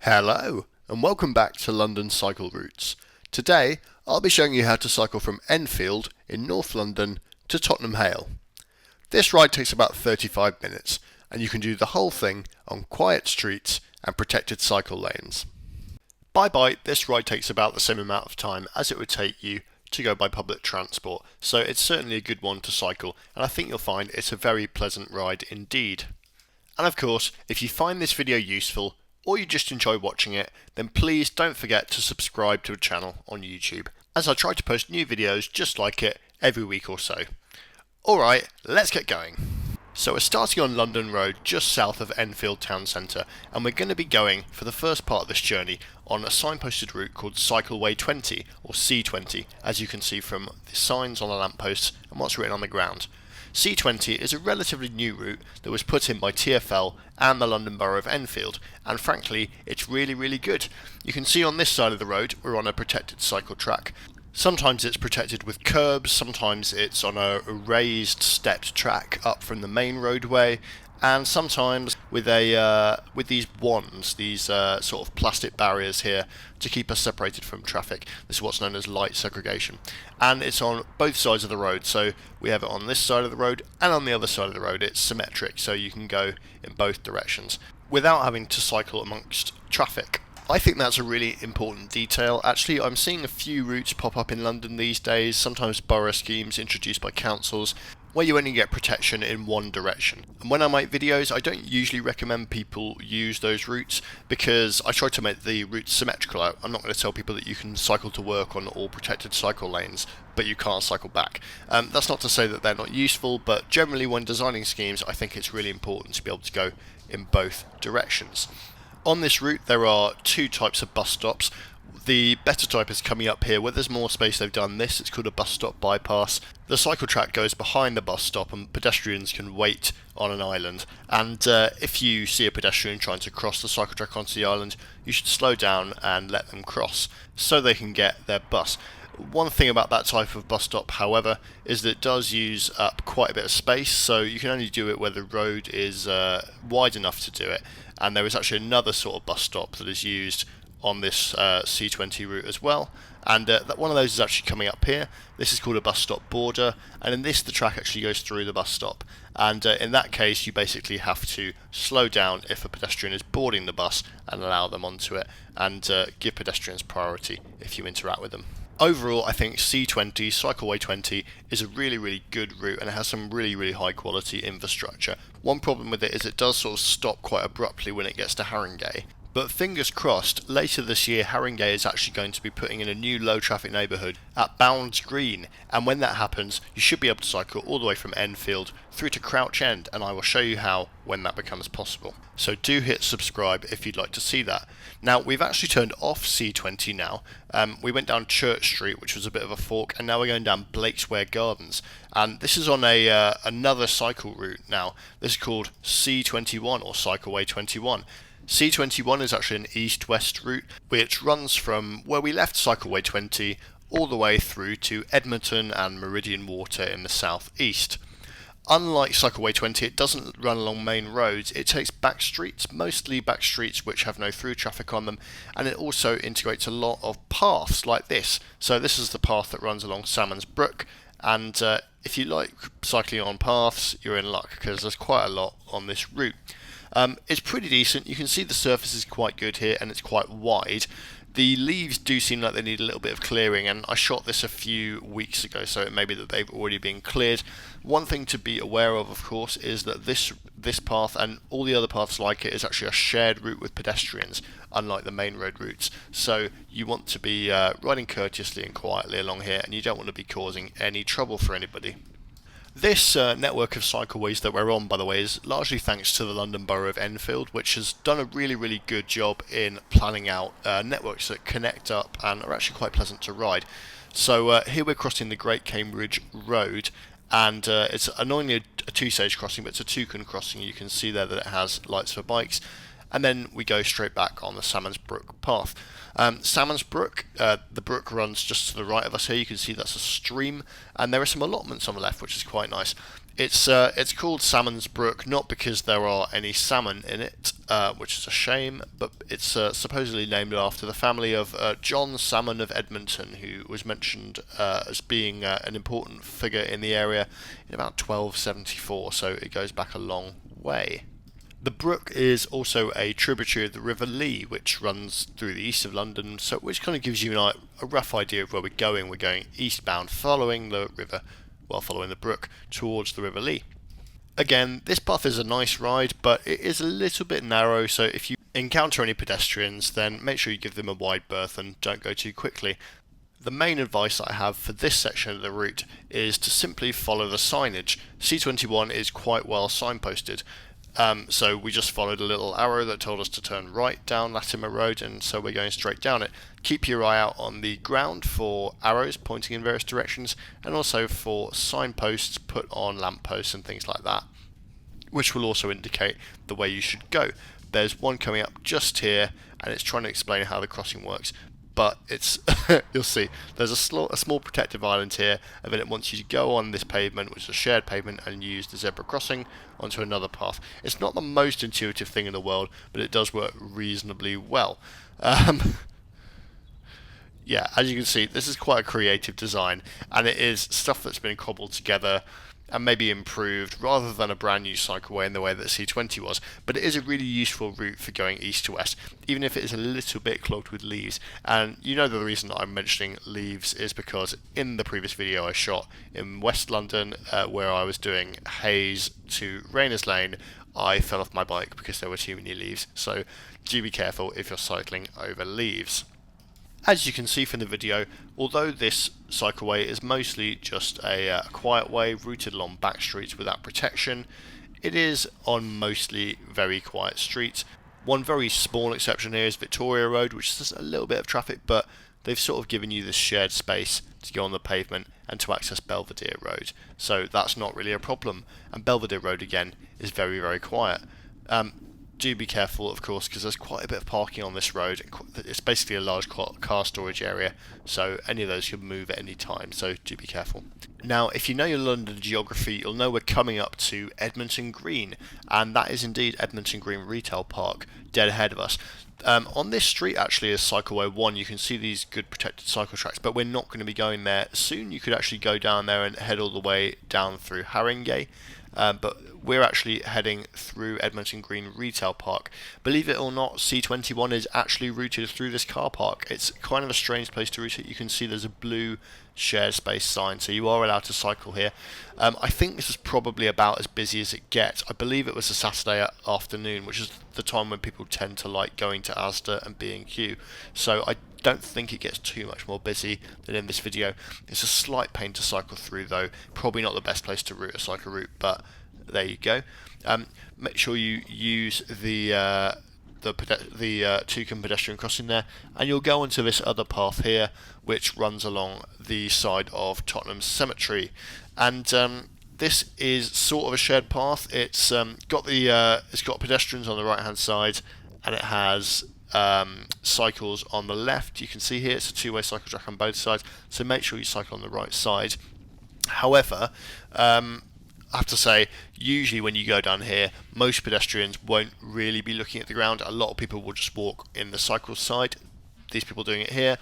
Hello, and welcome back to London Cycle Routes. Today, I'll be showing you how to cycle from Enfield in North London to Tottenham Hale. This ride takes about 35 minutes, and you can do the whole thing on quiet streets and protected cycle lanes. By bike, this ride takes about the same amount of time as it would take you to go by public transport, so it's certainly a good one to cycle, and I think you'll find it's a very pleasant ride indeed. And of course, if you find this video useful, or you just enjoy watching it, then please don't forget to subscribe to the channel on YouTube, as I try to post new videos just like it every week or so. Alright, let's get going. So we're starting on London Road just south of Enfield town centre, and we're going to be going for the first part of this journey on a signposted route called Cycleway 20 or C20, as you can see from the signs on the lampposts and what's written on the ground. C20 is a relatively new route that was put in by TfL and the London Borough of Enfield, and frankly it's really good. You can see on this side of the road we're on a protected cycle track. Sometimes it's protected with curbs, sometimes it's on a raised stepped track up from the main roadway, and sometimes with these wands, these sort of plastic barriers here to keep us separated from traffic. This is what's known as light segregation, and it's on both sides of the road. So we have it on this side of the road and on the other side of the road. It's symmetric, so you can go in both directions without having to cycle amongst traffic. I think that's a really important detail. Actually, I'm seeing a few routes pop up in London these days, sometimes borough schemes introduced by councils, where you only get protection in one direction. And when I make videos, I don't usually recommend people use those routes because I try to make the routes symmetrical. I'm not going to tell people that you can cycle to work on all protected cycle lanes, but you can't cycle back. That's not to say that they're not useful, but generally when designing schemes, I think it's really important to be able to go in both directions. On this route, there are two types of bus stops. The better type is coming up here. Where there's more space, they've done this. It's called a bus stop bypass. The cycle track goes behind the bus stop and pedestrians can wait on an island. And if you see a pedestrian trying to cross the cycle track onto the island, you should slow down and let them cross so they can get their bus. One thing about that type of bus stop, however, is that it does use up quite a bit of space, so you can only do it where the road is wide enough to do it. And there is actually another sort of bus stop that is used on this C20 route as well, and one of those is actually coming up here. This is called a bus stop border, and in this the track actually goes through the bus stop, and in that case you basically have to slow down if a pedestrian is boarding the bus and allow them onto it, and give pedestrians priority if you interact with them. Overall, I think C20, Cycleway 20, is a really good route, and it has some really high quality infrastructure. One problem with it is it does sort of stop quite abruptly when it gets to Haringey. But fingers crossed, later this year Haringey is actually going to be putting in a new low traffic neighbourhood at Salmons Green, and when that happens you should be able to cycle all the way from Enfield through to Crouch End, and I will show you how when that becomes possible. So do hit subscribe if you'd like to see that. Now we've actually turned off C20 now. We went down Church Street, which was a bit of a fork, and now we're going down Blakesware Gardens, and this is on another cycle route now. This is called C21 or Cycleway 21. C21 is actually an east-west route which runs from where we left Cycleway 20 all the way through to Edmonton and Meridian Water in the south-east. Unlike Cycleway 20, it doesn't run along main roads, it takes back streets, mostly back streets which have no through traffic on them, and it also integrates a lot of paths like this. So this is the path that runs along Salmons Brook, and if you like cycling on paths, you're in luck because there's quite a lot on this route. It's pretty decent. You can see the surface is quite good here and it's quite wide. The leaves do seem like they need a little bit of clearing, and I shot this a few weeks ago, so it may be that they've already been cleared. One thing to be aware of course, is that this path and all the other paths like it is actually a shared route with pedestrians, unlike the main road routes. So you want to be riding courteously and quietly along here, and you don't want to be causing any trouble for anybody. This network of cycleways that we're on, by the way, is largely thanks to the London Borough of Enfield, which has done a really good job in planning out networks that connect up and are actually quite pleasant to ride. So here we're crossing the Great Cambridge Road, and it's annoyingly a two-stage crossing, but it's a toucan crossing. You can see there that it has lights for bikes, and then we go straight back on the Salmons Brook path. Salmons Brook, the brook runs just to the right of us here. You can see that's a stream, and there are some allotments on the left, which is quite nice. It's called Salmons Brook not because there are any salmon in it, which is a shame, but it's supposedly named after the family of John Salmon of Edmonton, who was mentioned as being an important figure in the area in about 1274. So it goes back a long way. The brook is also a tributary of the River Lee, which runs through the east of London, so which kind of gives you a rough idea of where we're going. We're going eastbound, following the river, well, following the brook towards the River Lee. Again, this path is a nice ride, but it is a little bit narrow, so if you encounter any pedestrians, then make sure you give them a wide berth and don't go too quickly. The main advice I have for this section of the route is to simply follow the signage. C21 is quite well signposted. So we just followed a little arrow that told us to turn right down Latymer Road, and so we're going straight down it. Keep your eye out on the ground for arrows pointing in various directions, and also for signposts put on lampposts and things like that, which will also indicate the way you should go. There's one coming up just here, and it's trying to explain how the crossing works. But it's you'll see there's a small protective island here, and then it wants you to go on this pavement, which is a shared pavement, and use the zebra crossing onto another path. It's not the most intuitive thing in the world, but it does work reasonably well. Yeah, as you can see, this is quite a creative design, and it is stuff that's been cobbled together and maybe improved rather than a brand new cycleway in the way that C20 was. But it is a really useful route for going east to west, even if it is a little bit clogged with leaves. And you know that the reason that I'm mentioning leaves is because in the previous video I shot in West London, where I was doing Hayes to Rayners Lane, I fell off my bike because there were too many leaves. So do be careful if you're cycling over leaves. As you can see from the video, although this cycleway is mostly just a quiet way routed along back streets without protection, it is on mostly very quiet streets. One very small exception here is Victoria Road, which is a little bit of traffic, but they've sort of given you this shared space to go on the pavement and to access Bedevere Road, so that's not really a problem. And Bedevere Road again is very, very quiet. Do be careful, of course, because there's quite a bit of parking on this road. It's basically a large car storage area, so any of those could move at any time, so do be careful. Now, if you know your London geography, you'll know we're coming up to Edmonton Green, and that is indeed Edmonton Green Retail Park, dead ahead of us. On this street actually is Cycleway 1, you can see these good protected cycle tracks, but we're not going to be going there soon. You could actually go down there and head all the way down through Haringey. But we're actually heading through Edmonton Green Retail Park. Believe it or not, C21 is actually routed through this car park. It's kind of a strange place to route it. You can see there's a blue shared space sign, so you are allowed to cycle here. I think this is probably about as busy as it gets. I believe it was a Saturday afternoon, which is the time when people tend to like going to Asda and B&Q. So I don't think it gets too much more busy than in this video. It's a slight pain to cycle through though, probably not the best place to route a cycle route, but there you go. Make sure you use the Toucan pedestrian crossing there, and you'll go onto this other path here which runs along the side of Tottenham Cemetery, and this is sort of a shared path. It's got pedestrians on the right hand side, and it has cycles on the left. You can see here it's a two-way cycle track on both sides, so make sure you cycle on the right side. However, I have to say, usually when you go down here, most pedestrians won't really be looking at the ground. A lot of people will just walk in the cycle side. These people doing it here,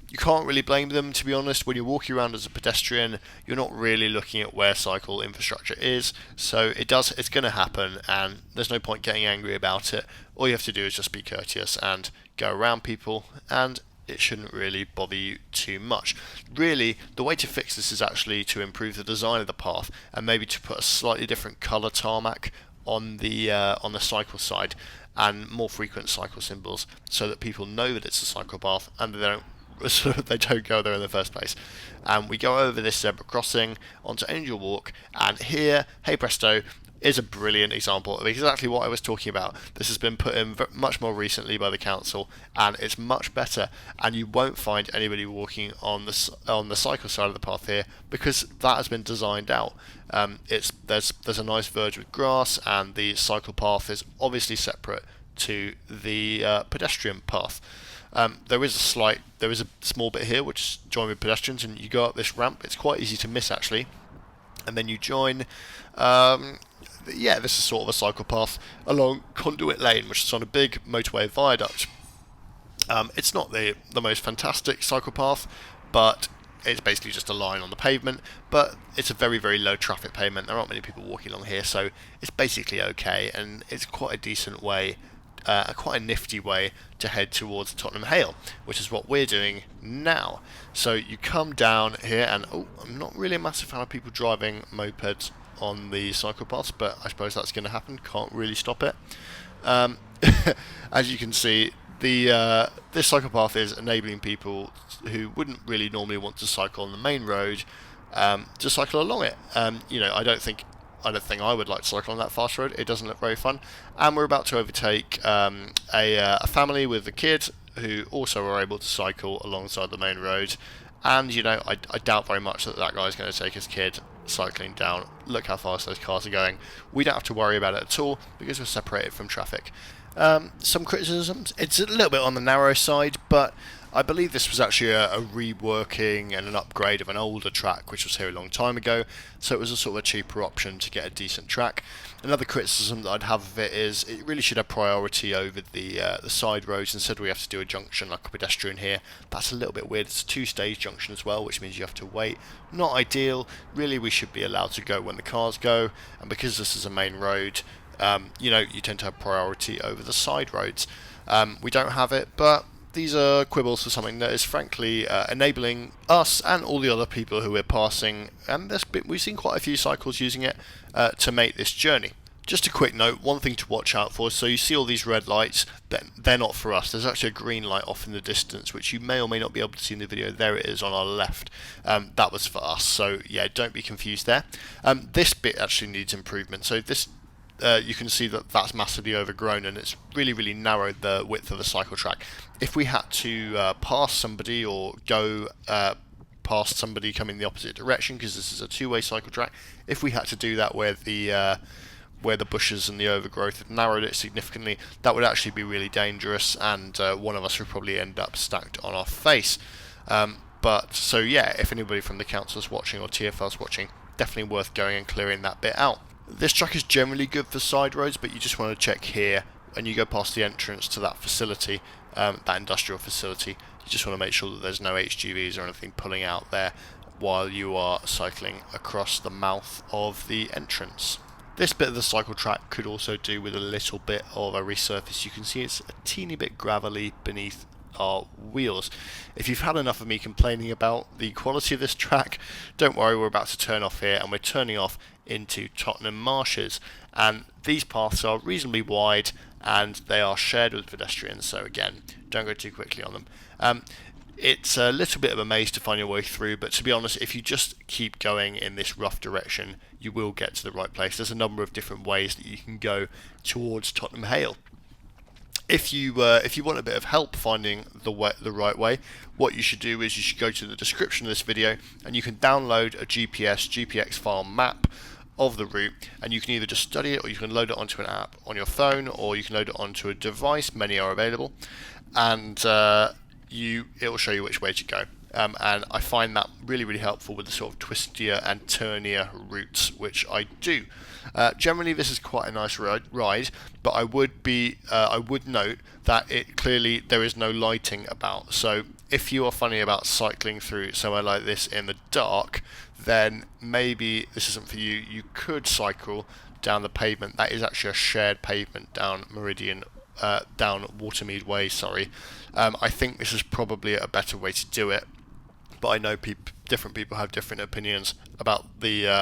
you can't really blame them, to be honest. When you're walking around as a pedestrian, you're not really looking at where cycle infrastructure is, so it's going to happen, and there's no point getting angry about it. All you have to do is just be courteous and go around people, and it shouldn't really bother you too much. Really, the way to fix this is actually to improve the design of the path, and maybe to put a slightly different colour tarmac on the cycle side, and more frequent cycle symbols, so that people know that it's a cycle path and they don't go there in the first place. And we go over this zebra crossing onto Angel Walk, and here, hey presto, is a brilliant example of exactly what I was talking about. This has been put in much more recently by the council, and it's much better, and you won't find anybody walking on the cycle side of the path here, because that has been designed out. There's a nice verge with grass, and the cycle path is obviously separate to the pedestrian path. There is a small bit here which is joined with pedestrians, and you go up this ramp. It's quite easy to miss actually. and then you join. Yeah, this is sort of a cycle path along Conduit Lane, which is on a big motorway viaduct. It's not the most fantastic cycle path, but it's basically just a line on the pavement, but it's a very, very low traffic pavement. There aren't many people walking along here, so it's basically okay, and it's quite a decent way, quite a nifty way to head towards Tottenham Hale, which is what we're doing now. So you come down here, and I'm not really a massive fan of people driving mopeds on the cycle paths, but I suppose that's going to happen. Can't really stop it. As you can see, this cycle path is enabling people who wouldn't really normally want to cycle on the main road to cycle along it. I don't think I would like to cycle on that fast road. It doesn't look very fun. And we're about to overtake a family with a kid who also are able to cycle alongside the main road. And I doubt very much that guy's going to take his kid cycling down. Look how fast those cars are going. We don't have to worry about it at all because we're separated from traffic. Some criticisms. It's a little bit on the narrow side, but I believe this was actually a reworking and an upgrade of an older track which was here a long time ago, so it was a sort of a cheaper option to get a decent track. Another criticism that I'd have of it is it really should have priority over the side roads. Instead we have to do a junction like a pedestrian here. That's a little bit weird. It's a two-stage junction as well, which means you have to wait. Not ideal. Really, we should be allowed to go when the cars go, and because this is a main road, you tend to have priority over the side roads. We don't have it, but these are quibbles for something that is frankly enabling us and all the other people who we're passing, and we've seen quite a few cycles using it to make this journey. Just a quick note, one thing to watch out for, so you see all these red lights, they're not for us. There's actually a green light off in the distance, which you may or may not be able to see in the video. There it is on our left. That was for us, so yeah, don't be confused there. This bit actually needs improvement, so this you can see that that's massively overgrown, and it's really, really narrowed the width of the cycle track. If we had to pass somebody or go past somebody coming the opposite direction, because this is a two-way cycle track, if we had to do that where the bushes and the overgrowth had narrowed it significantly, that would actually be really dangerous, and one of us would probably end up stacked on our face. So yeah, if anybody from the council's watching or TfL's watching, definitely worth going and clearing that bit out. This track is generally good for side roads, but you just want to check here, and you go past the entrance to that facility, that industrial facility. You just want to make sure that there's no HGVs or anything pulling out there while you are cycling across the mouth of the entrance. This bit of the cycle track could also do with a little bit of a resurface. You can see it's a teeny bit gravelly beneath our wheels. If you've had enough of me complaining about the quality of this track, don't worry, we're about to turn off here, and we're turning off into Tottenham Marshes, and these paths are reasonably wide and they are shared with pedestrians, so again, don't go too quickly on them. It's a little bit of a maze to find your way through, but to be honest, if you just keep going in this rough direction, you will get to the right place. There's a number of different ways that you can go towards Tottenham Hale. If you want a bit of help finding the right way, what you should do is you should go to the description of this video, and you can download a GPX file map of the route, and you can either just study it, or you can load it onto an app on your phone, or you can load it onto a device. Many are available, and it will show you which way to go. And I find that really, really helpful with the sort of twistier and turnier routes, which I do. Generally, this is quite a nice ride, but I would note that there is no lighting about. So if you are funny about cycling through somewhere like this in the dark, then maybe this isn't for you. You could cycle down the pavement. That is actually a shared pavement down down Watermead Way. Sorry, I think this is probably a better way to do it, but I know different people have different opinions about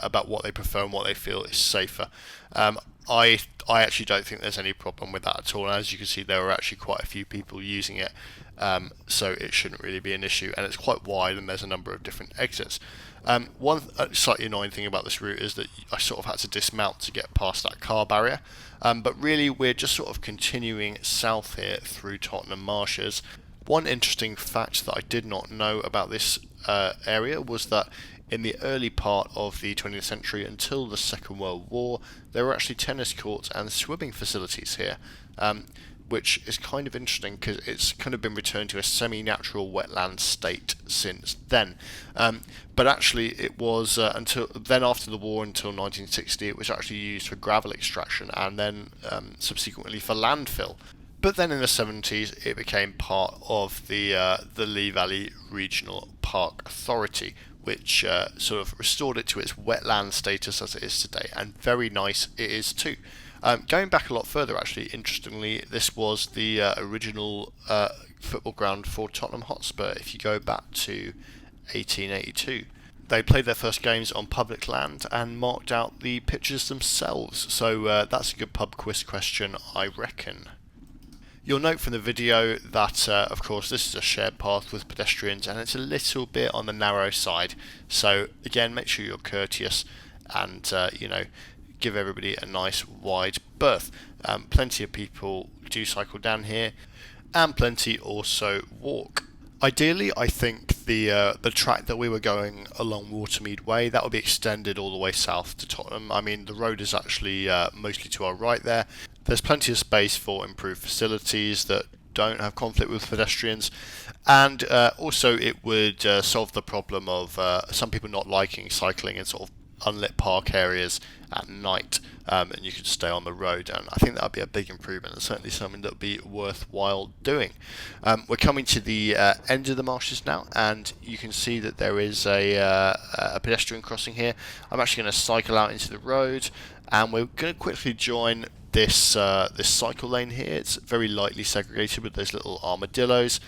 about what they prefer and what they feel is safer. I actually don't think there's any problem with that at all. And as you can see, there are actually quite a few people using it, so it shouldn't really be an issue. And it's quite wide, and there's a number of different exits. One slightly annoying thing about this route is that I sort of had to dismount to get past that car barrier. But really, we're just sort of continuing south here through Tottenham Marshes. One interesting fact that I did not know about this area was that in the early part of the 20th century, until the Second World War, there were actually tennis courts and swimming facilities here. which is kind of interesting because it's kind of been returned to a semi-natural wetland state since then. But actually, it was until then, after the war, until 1960, it was actually used for gravel extraction and then subsequently for landfill. But then in the 70s, it became part of the Lee Valley Regional Park Authority, which sort of restored it to its wetland status as it is today, and very nice it is too. Going back a lot further, actually, interestingly, this was the original football ground for Tottenham Hotspur. If you go back to 1882, they played their first games on public land and marked out the pitches themselves. So that's a good pub quiz question, I reckon. You'll note from the video that, of course, this is a shared path with pedestrians and it's a little bit on the narrow side. So again, make sure you're courteous and, give everybody a nice wide berth. Plenty of people do cycle down here and plenty also walk. Ideally, I think the track that we were going along Watermead Way, that will be extended all the way south to Tottenham. I mean, the road is actually mostly to our right there. There's plenty of space for improved facilities that don't have conflict with pedestrians, and also it would solve the problem of some people not liking cycling in sort of unlit park areas at night, and you could stay on the road, and I think that would be a big improvement and certainly something that would be worthwhile doing. We're coming to the end of the marshes now, and you can see that there is a pedestrian crossing here. I'm actually going to cycle out into the road, and we're going to quickly join this this cycle lane here. It's very lightly segregated with those little armadillos,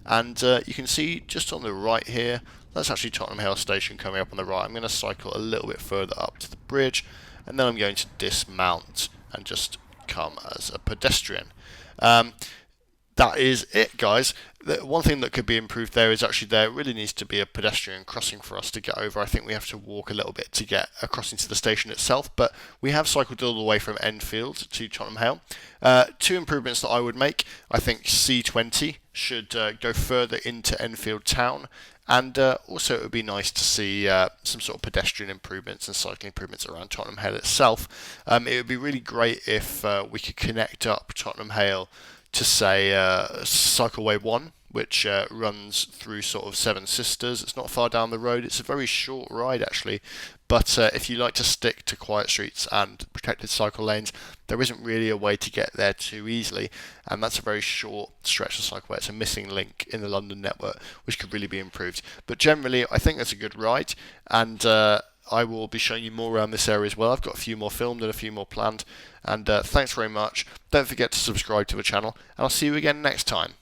and you can see just on the right here, that's actually Tottenham Hale Station coming up on the right. I'm going to cycle a little bit further up to the bridge, and then I'm going to dismount and just come as a pedestrian. That is it, guys. The one thing that could be improved there is actually there really needs to be a pedestrian crossing for us to get over. I think we have to walk a little bit to get across into the station itself, but we have cycled all the way from Enfield to Tottenham Hale. Two improvements that I would make. I think C20 should go further into Enfield town, and also it would be nice to see some sort of pedestrian improvements and cycling improvements around Tottenham Hale itself. It would be really great if we could connect up Tottenham Hale to, say, Cycleway 1, which runs through sort of Seven Sisters. It's not far down the road. It's a very short ride, actually. But if you like to stick to quiet streets and protected cycle lanes, there isn't really a way to get there too easily. And that's a very short stretch of cycleway. It's a missing link in the London network, which could really be improved. But generally, I think that's a good ride. And I will be showing you more around this area as well. I've got a few more filmed and a few more planned. And thanks very much. Don't forget to subscribe to the channel, and I'll see you again next time.